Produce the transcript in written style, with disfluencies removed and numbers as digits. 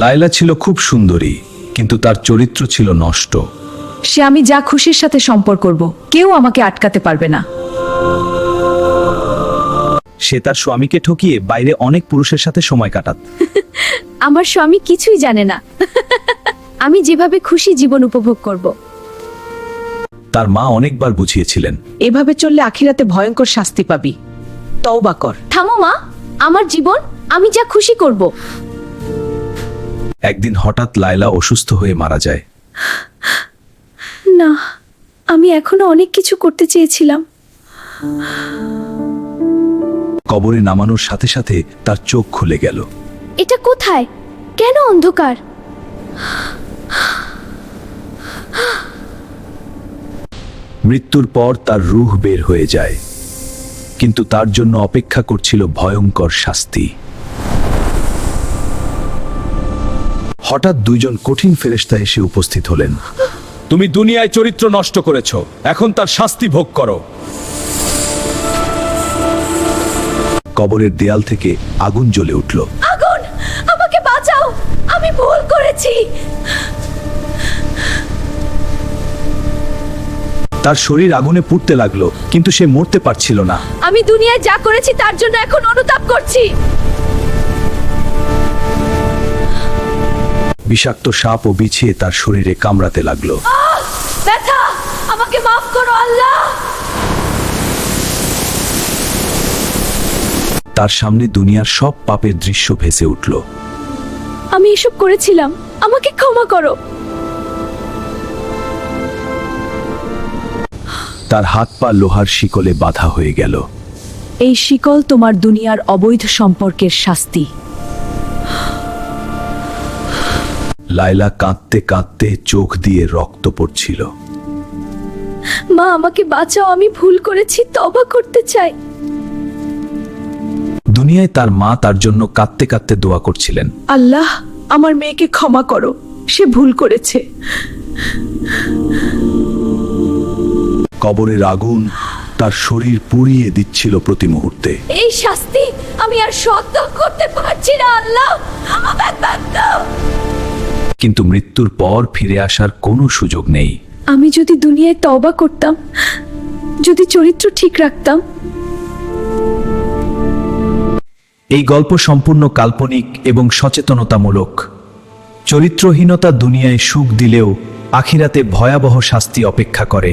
লায়লা ছিল খুব সুন্দরী, কিন্তু তার চরিত্র ছিল নষ্ট। সে আমি যা খুশির সাথে সম্পর্ক করব, কেউ আমাকে আটকাতে পারবে না। সে তার স্বামীকে ঠকিয়ে বাইরে অনেক পুরুষের সাথে সময় কাটাত। আমার স্বামী কিছুই জানে না আমি যেভাবে খুশি জীবন উপভোগ করব। তার মা অনেকবার বুঝিয়েছিলেন, এভাবে চললে আখিরাতে ভয়ঙ্কর শাস্তি পাবি, তওবা কর। থামো মা, আমার জীবন, আমি যা খুশি করব। একদিন হঠাৎ লায়লা অসুস্থ হয়ে মারা যায়। না, আমি এখনো অনেক কিছু করতে চেয়েছিলাম। কবরে নামানোর সাথে সাথে তার চোখ খুলে গেল। এটা কোথায়? কেন অন্ধকার? মৃত্যুর পর তার রূহ বের হয়ে যায়, কিন্তু তার জন্য অপেক্ষা করছিল ভয়ঙ্কর শাস্তি। হঠাৎ দুইজন কঠিন ফেরেশতা এসে উপস্থিত হলেন। তুমি দুনিয়ায় চরিত্র নষ্ট করেছ, এখন তার শাস্তি ভোগ করো। কবরের দেয়াল থেকে আগুন জ্বলে উঠল। আগুন, আমাকে বাঁচাও, আমি ভুল করেছি। তার শরীর আগুনে পুড়তে লাগলো, কিন্তু সে মরতে পারছিল না। আমি দুনিয়ায় যা করেছি তার জন্য এখন অনুতাপ করছি। বিষাক্ত সাপ ও বিছে তার শরীরে কামড়াতে লাগলো। ব্যথা, আমাকে মাফ করো আল্লাহ। তার সামনে দুনিয়ার সব পাপের দৃশ্য ভেসে উঠল। আমি এসব করেছিলাম, আমাকে ক্ষমা করো। তার হাত পা লোহার শিকলে বাঁধা হয়ে গেল। এই শিকল তোমার দুনিয়ার অবৈধ সম্পর্কের শাস্তি। লায়লা কাঁদতে কাঁদতে চোখ দিয়ে রক্ত পড়ছিল। মা, আমাকে বাঁচাও, আমি ভুল করেছি, তওবা করতে চাই। দুনিয়ায় তার মা তার জন্য কাঁদতে কাঁদতে দোয়া করছিলেন। আল্লাহ, আমার মেয়েকে ক্ষমা করো, সে ভুল করেছে। কবরের আগুন তার শরীর পুড়িয়ে দিচ্ছিল প্রতি মুহূর্তে। এই শাস্তি আমি আর সহ্য করতে পারছি না আল্লাহ, আমাকে বাঁচাও। কিন্তু মৃত্যুর পর ফিরে আসার কোনো সুযোগ নেই। আমি যদি দুনিয়ায় তওবা করতাম, যদি চরিত্র ঠিক রাখতাম। এই গল্প সম্পূর্ণ কাল্পনিক এবং সচেতনতামূলক। চরিত্রহীনতা দুনিয়ায় সুখ দিলেও আখিরাতে ভয়াবহ শাস্তি অপেক্ষা করে।